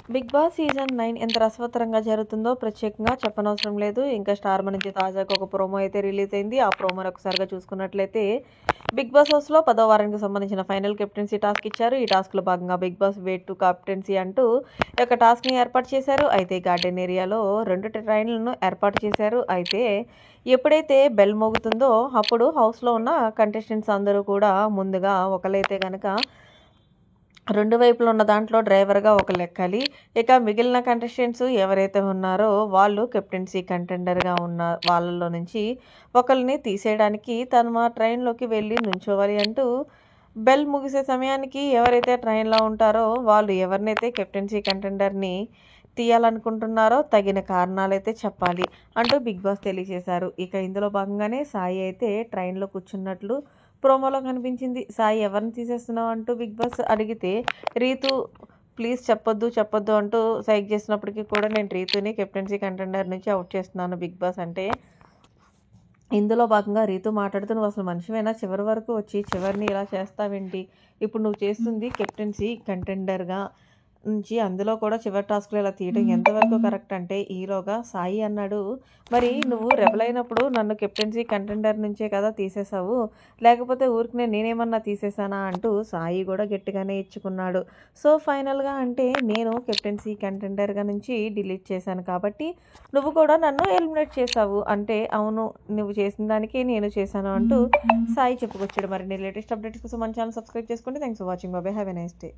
Big boss season 9 ఎంత రసవత్తరంగా జరుగుతుందో ప్రత్యేకంగా చెప్పనవసరం లేదు. ఇంకా స్టార్ మా నుంచి తాజాగా ఒక ప్రోమో అయితే రిలీజ్ అయింది. ఆ ప్రోమోని ఒకసారిగా చూసుకున్నట్లయితే బిగ్ బాస్ హౌస్లో 10వ వారానికి సంబంధించిన ఫైనల్ కెప్టెన్సీ టాస్క్ ఇచ్చారు. ఈ టాస్క్లో భాగంగా Bigg Boss way to captaincy అంటూ ఒక టాస్క్ని ఏర్పాటు చేశారు. అయితే గార్డెన్ ఏరియాలో 2 ట్రైన్లను ఏర్పాటు చేశారు. అయితే ఎప్పుడైతే బెల్ మోగుతుందో అప్పుడు హౌస్లో ఉన్న కంటెస్టెంట్స్ అందరూ కూడా ముందుగా ఒకరైతే కనుక 2 వైపులు ఉన్న దాంట్లో డ్రైవర్‌గా ఒకళ్ళెక్కాలి. ఇక మిగిలిన కంటెస్టెంట్స్ ఎవరైతే ఉన్నారో వాళ్ళు కెప్టెన్సీ కంటెండర్‌గా ఉన్న వాళ్ళలో నుంచి ఒకళ్ళని తీసేయడానికి తను మా ట్రైన్‌లోకి వెళ్ళి నుంచోవాలి అంటూ బెల్ ముగిసే సమయానికి ఎవరైతే ట్రైన్‌లో ఉంటారో వాళ్ళు ఎవరినైతే కెప్టెన్సీ కంటెండర్‌ని తీయాలనుకుంటున్నారో తగిన కారణాలైతే చెప్పాలి అంటూ బిగ్ బాస్ తెలియజేశారు. ఇక ఇందులో భాగంగానే సాయి అయితే ట్రైన్‌లో కూర్చున్నట్లు ప్రోమోలో కనిపించింది. సాయి ఎవరిని తీసేస్తున్నావు అంటూ బిగ్ బాస్ అడిగితే రీతు ప్లీజ్ చెప్పొద్దు అంటూ సైగ చేసినప్పటికీ కూడా నేను రీతుని కెప్టెన్సీ కంటెండర్ నుంచి అవుట్ చేస్తున్నాను బిగ్ బాస్ అంటే ఇందులో భాగంగా రీతు మాట్లాడుతూ నువ్వు అసలు మనిషివేనా చివరి వరకు వచ్చి చివరిని ఇలా చేస్తావేంటి ఇప్పుడు నువ్వు చేస్తుంది కెప్టెన్సీ కంటెండర్గా నుంచి అందులో కూడా చివరి టాస్క్లో ఇలా తీయడం ఎంతవరకు కరెక్ట్ అంటే ఈలోగా సాయి అన్నాడు మరి నువ్వు రెబల్ అయినప్పుడు నన్ను కెప్టెన్సీ కంటెండర్ నుంచే కదా తీసేసావు లేకపోతే ఊరికి నేనేమన్నా తీసేసానా అంటూ సాయి కూడా గట్టిగానే ఇచ్చుకున్నాడు. సో ఫైనల్గా అంటే నేను కెప్టెన్సీ కంటెండర్గా నుంచి డిలీట్ చేశాను కాబట్టి నువ్వు కూడా నన్ను ఎలిమినేట్ చేసావు అంటే అవును నువ్వు చేసిన దానికి నేను చేశాను అంటూ సాయి చెప్పుకొచ్చాడు. మరి నేను లేటెస్ట్ అప్డేట్స్ కోసం మన ఛానల్ సబ్స్క్రైబ్ చేసుకోండి. Thanks for watching. Bye. Have a nice day.